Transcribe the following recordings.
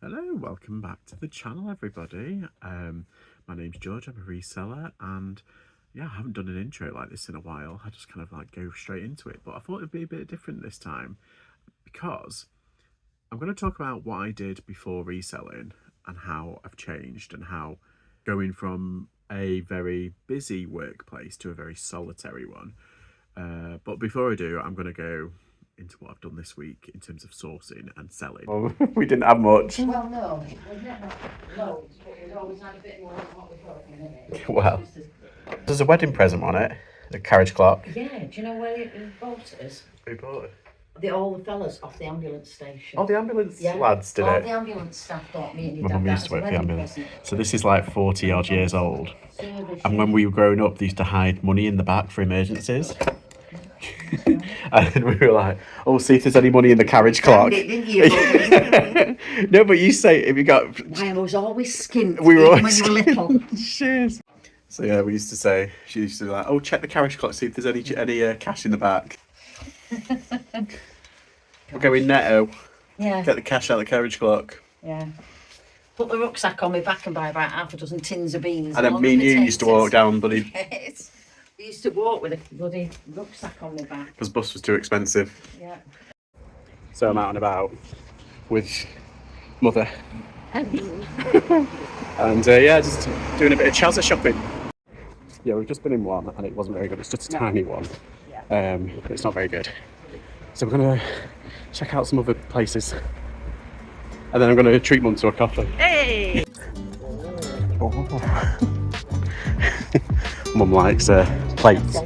Hello, welcome back to the channel, everybody. My name's George, I'm a reseller, and yeah, I haven't done an intro like this in a while. I just kind of like go straight into it, but I thought it'd be a bit different this time because I'm going to talk about what I did before reselling and how I've changed and how going from a very busy workplace to a very solitary one. But before I do, I'm going to go into what I've done this week in terms of sourcing and selling. Well, we didn't have much. Well, no, we've never had loads, but we've always had a bit more than what we've got at the minute. Well, there's a wedding present on it, a carriage clock. Yeah, do you know where it bought us? Who bought it? All the fellas off the ambulance station. Oh, the ambulance lads did all it. the ambulance staff bought me and My your mum dad used to work for the ambulance. present. So this is like 40 odd years old. Service. And when we were growing up, they used to hide money in the back for emergencies. And we were like, oh, see if there's any money in the carriage clock. Didn't you? No, but you say if you got... Why, I was always skint We were always when you were little. Cheers. So yeah, we used to say, she used to be like, oh, check the carriage clock, see if there's any cash in the back. We're going netto. Yeah. Get the cash out of the carriage clock. Yeah. Put the rucksack on my back and buy about half a dozen tins of beans. And then me and you used to walk down bloody... Yes. We used to walk with a bloody rucksack on my back. Because bus was too expensive. Yeah. So I'm out and about with mother. And yeah, just doing a bit of Chelsea shopping. Yeah, we've just been in one and it wasn't very good. It's just a tiny one. Yeah. But it's not very good. So we're going to check out some other places. And then I'm going to treat Mum to a coffee. Hey! Oh. Mum likes plates.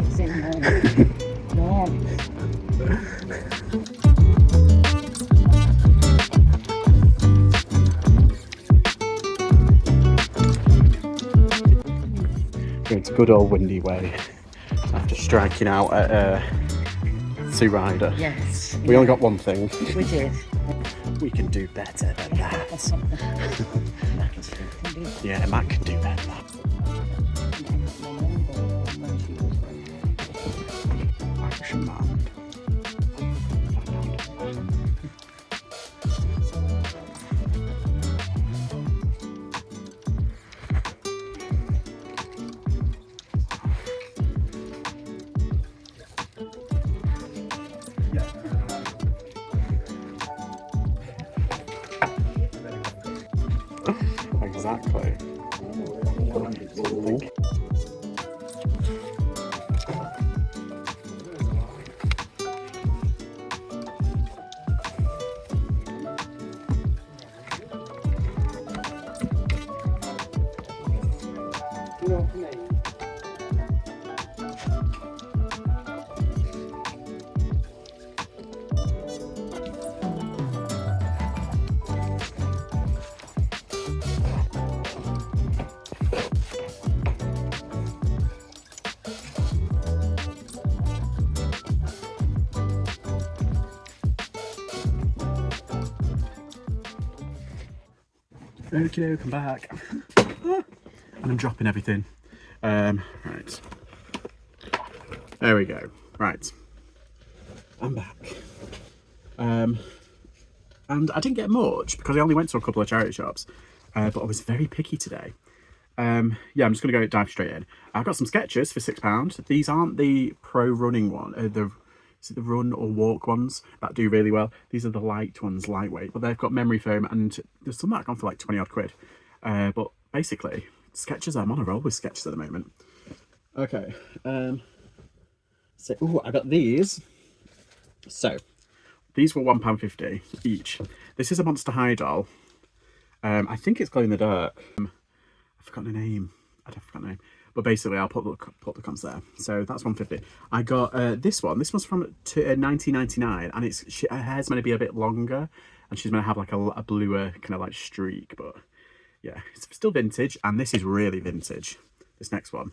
It's a good old windy way after striking out at Sea Rider. Yes. We only got one thing. We did. We can do better than that. Yeah, Matt can do better than that. Irish man. Exactly. Okay, come back. And I'm dropping everything. Right. There we go. Right. I'm back. And I didn't get much because I only went to a couple of charity shops. But I was very picky today. Yeah, I'm just going to dive straight in. I've got some sketches for £6. These aren't the pro running one. Is it the run or walk ones that do really well? These are the light ones, lightweight, but they've got memory foam, and there's some that have gone for like 20 odd quid. But basically, sketches, I'm on a roll with sketches at the moment. Okay, so, oh, I got these. So, these were £1.50 each. This is a Monster High doll. I think it's glow in the dark. I've forgotten the name. I don't forget the name. But basically, I'll put the comps there. So that's £1.50. I got this one. This one's from 1999, and her hair's meant to be a bit longer, and she's meant to have like a bluer kind of like streak. But yeah, it's still vintage, and this is really vintage. This next one,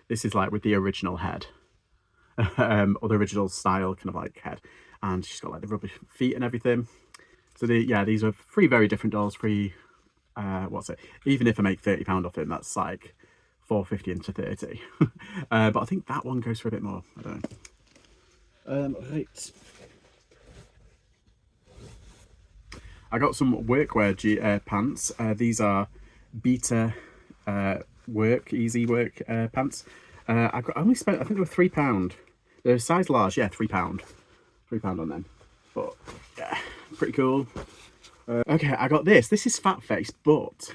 this is like with the original head, or the original style kind of like head, and she's got like the rubber feet and everything. So these are three very different dolls. What's it? Even if I make £30 off him, that's like £4.50 into 30. But I think that one goes for a bit more. I don't know. Right. I got some workwear pants. These are beta easy work pants. I only spent, I think they were £3. They're size large, yeah, £3. £3 on them. But yeah, pretty cool. Okay, I got this. This is fat face, but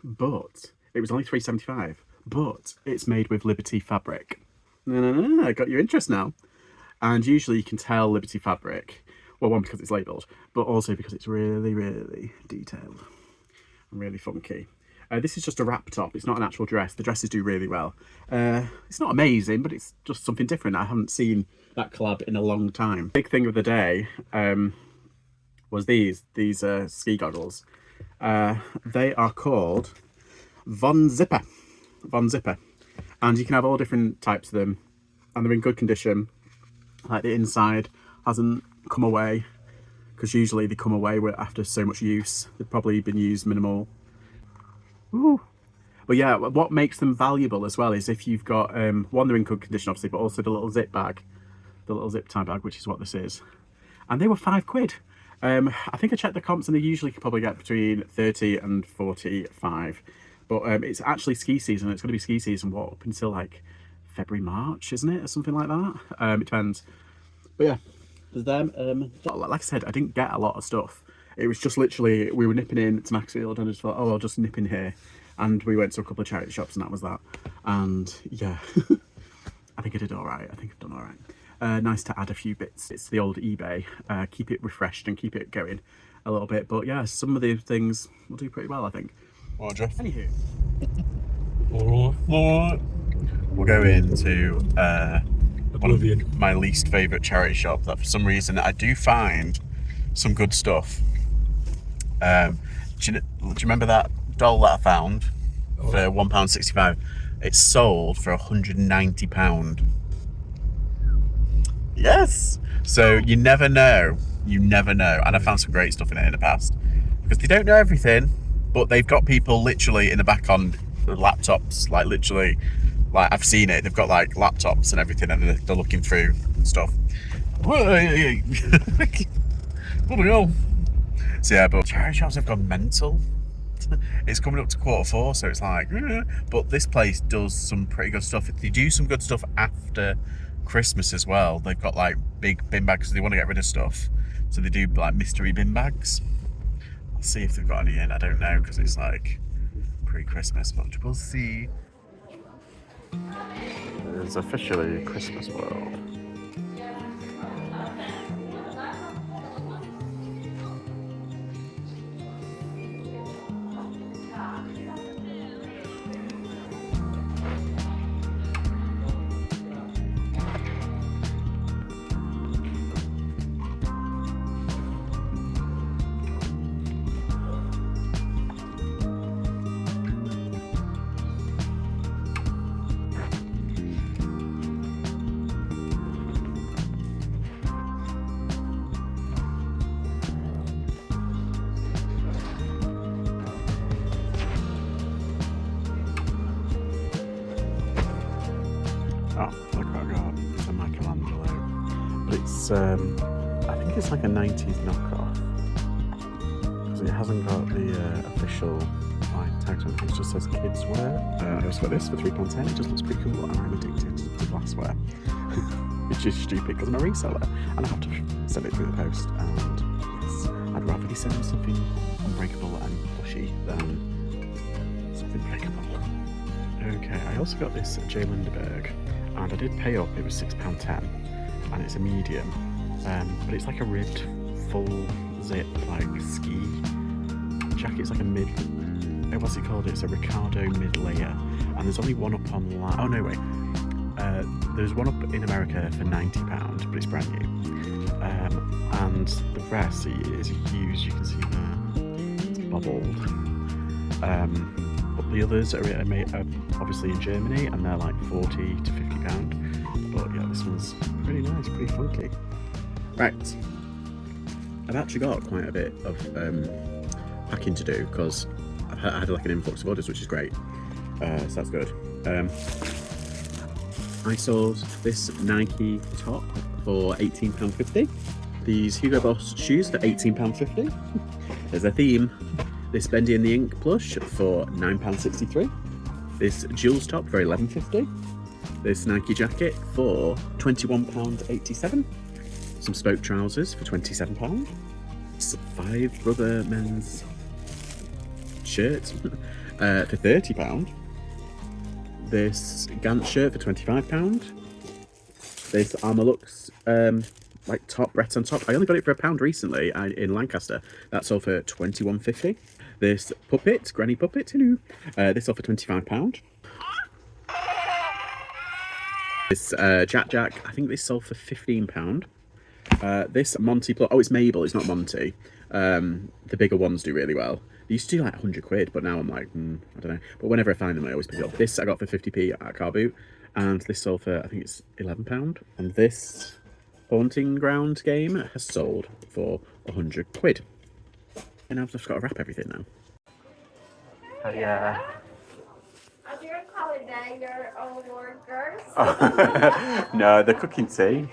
it was only £3.75. But it's made with Liberty fabric. I got your interest now. And usually you can tell Liberty fabric. Well, one, because it's labelled, but also because it's really, really detailed and really funky. This is just a wrap top. It's not an actual dress. The dresses do really well. It's not amazing, but it's just something different. I haven't seen that collab in a long time. Big thing of the day was these ski goggles. They are called Von Zipper. And you can have all different types of them, and they're in good condition. Like the inside hasn't come away, because usually they come away after so much use. They've probably been used minimal. Ooh. But yeah, what makes them valuable as well is if you've got one, they're in good condition obviously, but also the little zip bag, the little zip tie bag, which is what this is. And they were £5. I think I checked the comps, and they usually could probably get between 30 and 45. But it's actually ski season. It's going to be ski season, what, up until like February, March, isn't it? Or something like that. It depends. But yeah, there's them. Like I said, I didn't get a lot of stuff. It was just literally, we were nipping in to Maxfield, and I just thought, oh, I'll just nip in here. And we went to a couple of charity shops, and that was that. And yeah, I think I did all right. I think I've done all right. Nice to add a few bits. It's the old eBay. Keep it refreshed and keep it going a little bit. But yeah, some of the things will do pretty well, I think. All right, Jeff. Anywho. All right. We'll go into one of my least favourite charity shop that for some reason I do find some good stuff. Do you remember that doll that I found for £1.65? It's sold for £190. Yes. So you never know. And I found some great stuff in it in the past, because they don't know everything, but they've got people literally in the back on the laptops, like literally, like I've seen it. They've got like laptops and everything, and they're looking through stuff. Bloody hell. So yeah, but charity shops have gone mental. It's coming up to 4:15, so it's like, but this place does some pretty good stuff. They do some good stuff after Christmas as well. They've got like big bin bags, they want to get rid of stuff, so they do like mystery bin bags. I'll see if they've got any in. I don't know, because it's like pre-Christmas, but we'll see. It's officially Christmas world. Oh, look what I got. It's a Michelangelo. But it's, I think it's like a 90s knockoff. Because it hasn't got the official like tags on it. It just says kids wear. I also got this for £3.10. It just looks pretty cool, and I'm addicted to glassware. Which is stupid because I'm a reseller and I have to send it through the post. And yes, I'd rather be sending something unbreakable and plushy than something breakable. Okay, I also got this J. Lindeberg. And I did pay up, it was £6.10, and it's a medium, but it's like a ribbed full zip like ski jacket. It's like a mid, what's it called? It's a Ricardo mid layer, and there's only one up online. Oh no, wait, there's one up in America for £90, but it's brand new, and the rest is used. You can see there, it's bubbled. But the others are made obviously in Germany, and they're like £40 to £50. But yeah, this one's pretty nice, pretty funky. Right, I've actually got quite a bit of packing to do, because I had like an influx of orders, which is great. So that's good. I sold this Nike top for £18.50. These Hugo Boss shoes for £18.50. There's a theme. This Bendy and the Ink plush for £9.63. This Jules top for £11.50. This Nike jacket for £21.87. Some spoke trousers for £27. Some Five Brother men's shirt for £30. This Gant shirt for £25. This Armorlux like top Breton top. I only got it for £1 recently in Lancaster. That's all for £21.50. This puppet, Granny Puppet, hello. This all for £25. This Jack, I think this sold for £15. This Monty Plus, oh, it's Mabel, it's not Monty. The bigger ones do really well. They used to do like 100 quid, but now I'm like, I don't know. But whenever I find them, I always pick it up. This I got for 50p at Carboot, and this sold for, I think it's £11. And this Haunting Ground game has sold for 100 quid. And I've just got to wrap everything now. Oh, yeah. On your holiday, your own workers. No, they're cooking tea.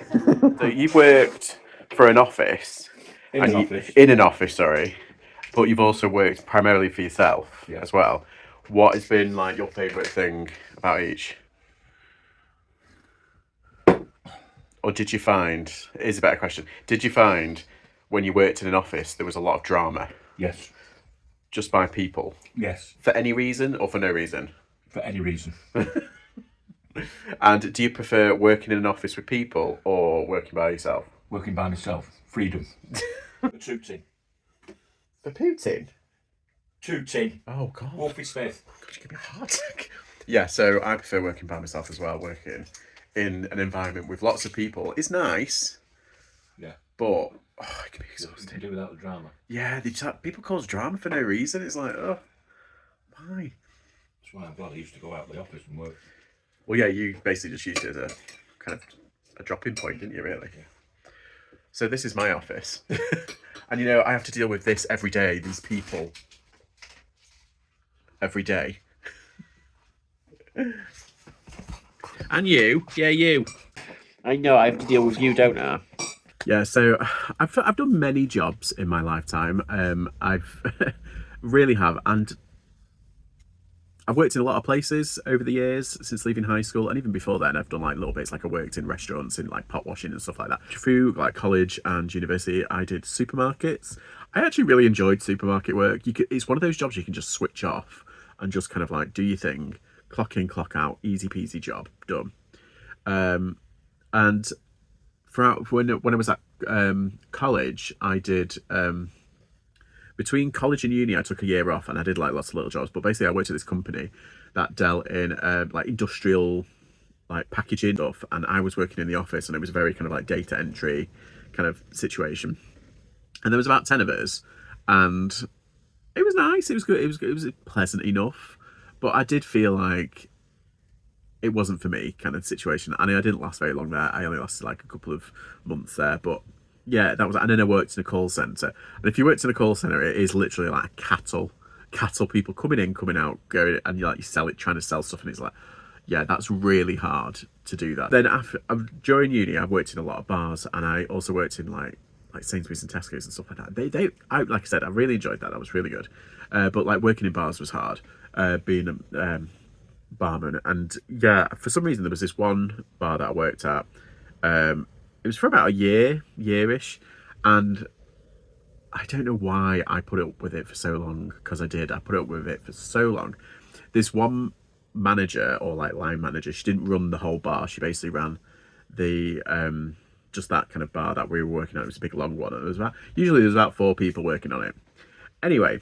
So you've worked for an office. In In an office, sorry. But you've also worked primarily for yourself as well. What has been like your favourite thing about each? Or did you find, here's a better question, did you find when you worked in an office there was a lot of drama? Yes. Just by people? Yes. For any reason or for no reason? For any reason. And do you prefer working in an office with people or working by yourself? Working by myself. Freedom. For tooting. For Putin? Tooting. Oh, God. Office faith. God, you give me a heart attack. Yeah, so I prefer working by myself as well. Working in an environment with lots of people is nice. Yeah. But, it can be You exhausting. can do without the drama. Yeah, people cause drama for no reason. It's like, oh, why? That's why I'm glad I used to go out of the office and work. Well, yeah, you basically just used it as a kind of a drop-in point, didn't you, really? Yeah. So this is my office. And, you know, I have to deal with this every day, these people. Every day. And you. Yeah, you. I know, I have to deal with you, don't I? Yeah, so I've done many jobs in my lifetime. I've really have, and I've worked in a lot of places over the years since leaving high school, and even before then I've done like little bits. Like I worked in restaurants, in like pot washing and stuff like that. Through like college and university, I did supermarkets. I actually really enjoyed supermarket work. It's one of those jobs you can just switch off and just kind of like do your thing, clock in, clock out, easy peasy job, done. And throughout when I was at college, I did between college and uni, I took a year off and I did like lots of little jobs. But basically, I worked at this company that dealt in like industrial like packaging stuff, and I was working in the office, and it was a very kind of like data entry kind of situation. And there was about 10 of us, and it was nice. It was good. It was pleasant enough, but I did feel like it wasn't for me kind of situation. And I didn't last very long there. I only lasted like a couple of months there, but yeah, that was. And then I worked in a call centre. And if you worked in a call centre, it is literally like cattle people coming in, coming out, going, and you sell it, trying to sell stuff, and it's like, yeah, that's really hard to do that. Then during uni, I worked in a lot of bars, and I also worked in like Sainsbury's and Tesco's and stuff like that. Like I said, I really enjoyed that. That was really good. But like working in bars was hard. Being a barman, and yeah, for some reason there was this one bar that I worked at. It was for about a year-ish, and I don't know why I put up with it for so long, because I put up with it for so long. This one manager, or like line manager, she didn't run the whole bar. She basically ran the just that kind of bar that we were working on. It was a big long one, and usually there was about 4 people working on it. Anyway,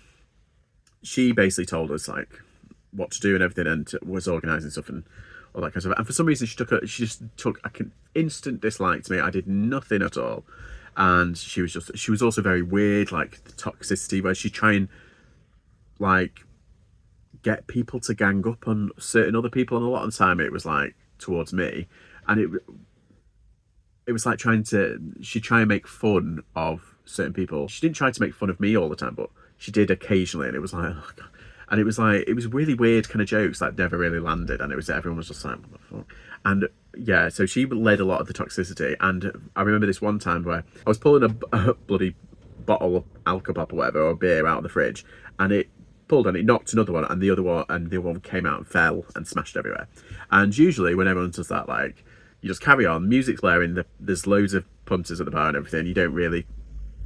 she basically told us like what to do and everything, and was organising stuff and all that kind of stuff. And for some reason, she just took an instant dislike to me. I did nothing at all, and she was also very weird, like the toxicity where she'd try and like get people to gang up on certain other people, and a lot of the time it was like towards me, and it was like she'd try and make fun of certain people. She didn't try to make fun of me all the time, but she did occasionally, and it was like, oh God. And it was really weird kind of jokes that never really landed, and everyone was just like, what the fuck? And yeah, so she led a lot of the toxicity. And I remember this one time where I was pulling a bloody bottle of alcohol or whatever, or beer out of the fridge, and it pulled and it knocked another one, and the other one came out and fell and smashed everywhere. And usually when everyone does that, like, you just carry on, music's blaring, there's loads of punters at the bar and everything, you don't really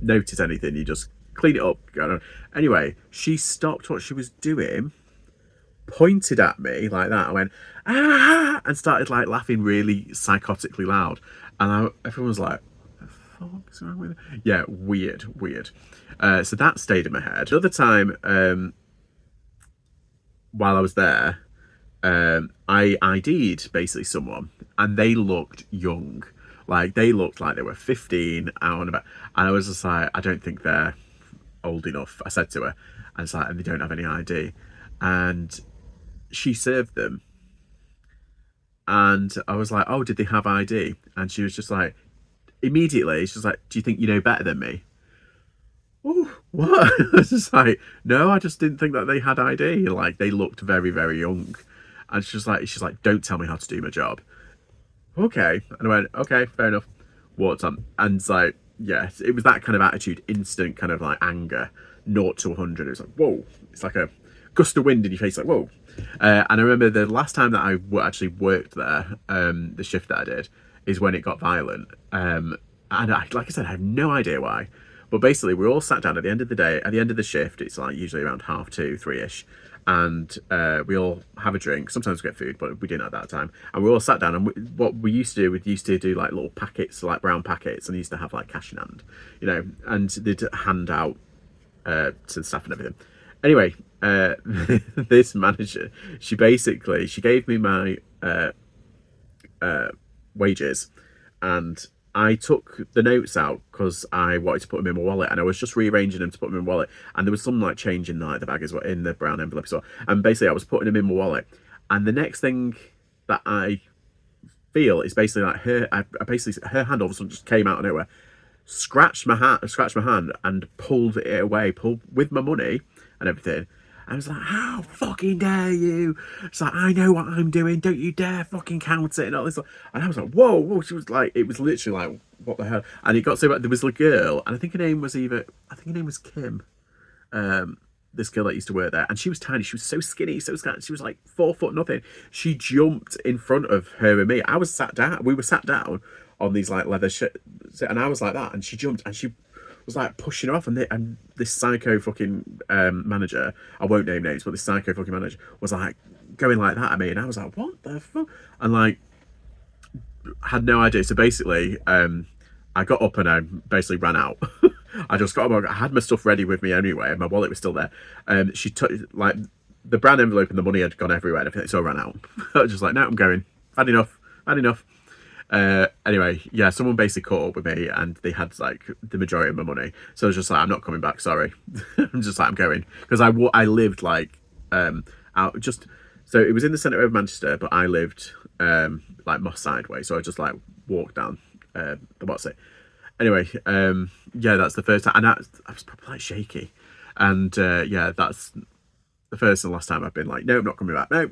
notice anything, you just clean it up. Anyway, she stopped what she was doing, pointed at me like that, I went ah, and started like laughing really psychotically loud, and everyone was like, what the fuck is wrong with it? Yeah, weird. So that stayed in my head. Another time, while I was there, I ID'd basically someone, and they looked young, like they looked like they were 15 out and about, and I was just like, I don't think they're old enough, I said to her, and it's like, and they don't have any ID, and she served them, and I was like, oh, did they have ID? And she was just like, immediately she was like, do you think you know better than me? Oh, what? I was just like, no, I just didn't think that they had ID, like they looked very, very young. And she's like, don't tell me how to do my job. Okay. And I went, okay, fair enough. Walked on. And it's like, yeah, it was that kind of attitude, instant kind of like anger, 0 to 100. It was like, whoa. It's like a gust of wind in your face, like, whoa. And I remember the last time that I actually worked there, the shift that I did, is when it got violent. And like I said, I have no idea why. But basically, we all sat down at the end of the day, at the end of the shift, it's like usually around 2:30, 3-ish. And we all have a drink. Sometimes we get food, but we didn't at that time. And we all sat down, and what we used to do like little packets, like brown packets, and used to have like cash in hand, you know, and they'd hand out to the staff and everything. Anyway, this manager, she gave me my wages, and I took the notes out because I wanted to put them in my wallet, and I was just rearranging them to put them in my wallet, and there was some like change in like the bag as well, in the brown envelope as well, and basically I was putting them in my wallet, and the next thing that I feel is basically like her hand all of a sudden just came out of nowhere, scratched my hand and pulled it away, pulled with my money and everything. I was like, how fucking dare you? It's like, I know what I'm doing, don't you dare fucking count it and all this. And I was like, whoa. She was like, it was literally like, what the hell? And it got so bad, there was a girl, and I think her name was Kim, this girl that used to work there, and she was tiny, she was so skinny, she was like 4 foot nothing. She jumped in front of her and me. We were sat down on these like leather shit, and I was like that, and she jumped, and she was like pushing her off, and this psycho fucking manager, I won't name names, but this psycho fucking manager was like going like that at me, and I was like, what the fuck? And like, had no idea. So basically, I got up and I basically ran out. I just got up, I had my stuff ready with me anyway, and my wallet was still there. She took like the brown envelope, and the money had gone everywhere and everything, so I ran out. I was just like, no, I'm going. Had enough. Anyway, yeah, someone basically caught up with me, and they had like the majority of my money, so I was just like, I'm not coming back, sorry. I'm just like, I'm going, because I lived like out just, so it was in the centre of Manchester, but I lived like Moss Side way, so I just like walked down the what's it. Anyway, yeah, that's the first time, and I was probably like shaky, and yeah, that's the first and last time I've been like, no, I'm not coming back. No.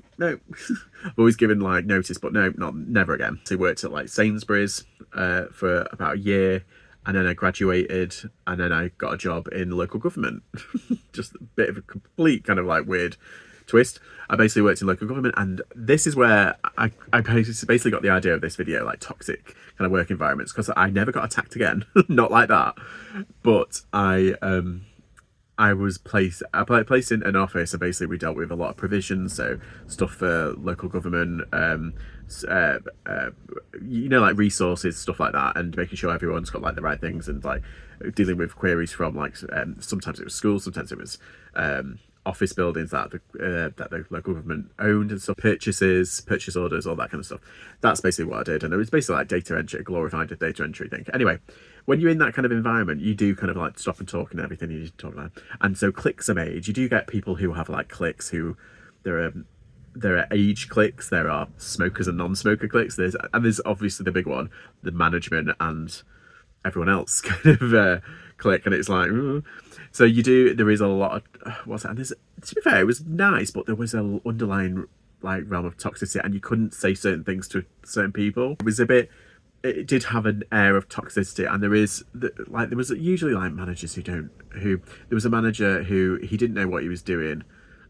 I've always given like notice, but no, never again. So I worked at like Sainsbury's for about a year, and then I graduated, and then I got a job in local government. Just a bit of a complete kind of like weird twist. I basically worked in local government, and this is where I basically got the idea of this video, like toxic kind of work environments, because I never got attacked again. Not like that, but I was placed in an office, and basically we dealt with a lot of provisions, so stuff for local government, you know, like resources, stuff like that, and making sure everyone's got like the right things, and like dealing with queries from like sometimes it was schools, sometimes it was office buildings that the local government owned and stuff, purchase orders, all that kind of stuff. That's basically what I did, and it was basically like data entry, a glorified data entry thing. Anyway, when you're in that kind of environment, you do kind of like stop and talk and everything you need to talk about. And so cliques are made. You do get people who have like cliques who there are age cliques, there are smokers and non-smoker cliques. There's obviously the big one, the management and everyone else kind of clique, and it's like, ooh. So there is a lot of what's that? And to be fair, it was nice, but there was an underlying like realm of toxicity, and you couldn't say certain things to certain people. It was a bit it did have an air of toxicity, and there was usually like managers there was a manager who he didn't know what he was doing,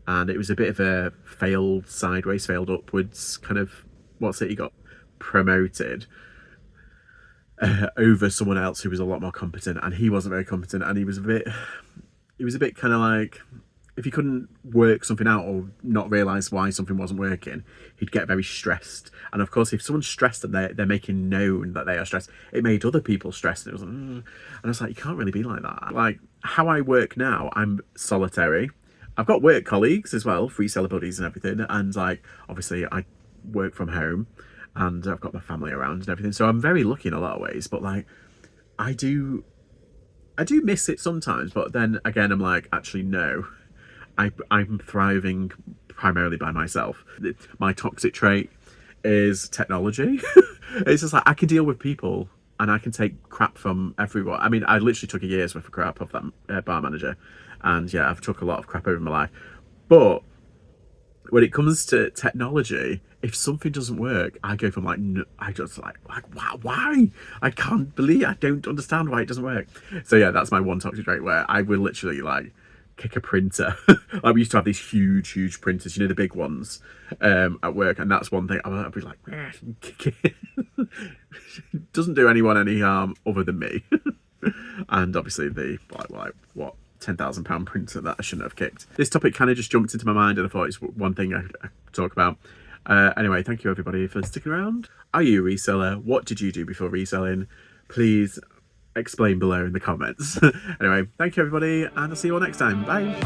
and it was a bit of a failed upwards kind of, he got promoted over someone else who was a lot more competent, and he wasn't very competent, and he was a bit kind of like, if he couldn't work something out or not realise why something wasn't working, he'd get very stressed. And of course, if someone's stressed and they're making known that they are stressed, it made other people stressed. And it was like, and I was like, you can't really be like that. Like how I work now, I'm solitary. I've got work colleagues as well, reseller buddies and everything. And like, obviously I work from home and I've got my family around and everything. So I'm very lucky in a lot of ways, but like, I do miss it sometimes. But then again, I'm like, actually, no. I'm thriving primarily by myself. My toxic trait is technology. It's just like I can deal with people and I can take crap from everyone. I mean, I literally took a year's worth of crap off that bar manager, and yeah, I've took a lot of crap over my life. But when it comes to technology, if something doesn't work, I go from like, no, I just like why? I can't believe, I don't understand why it doesn't work. So yeah, that's my one toxic trait, where I will literally like kick a printer. Like we used to have these huge printers, you know, the big ones at work, and that's one thing I'll be like, kick it. Doesn't do anyone any harm other than me. And obviously the like what, £10,000 printer that I shouldn't have kicked. This topic kind of just jumped into my mind, and I thought it's one thing I talk about. Anyway, thank you everybody for sticking around. Are you a reseller? What did you do before reselling? Please explain below in the comments. Anyway, thank you everybody, and I'll see you all next time. Bye.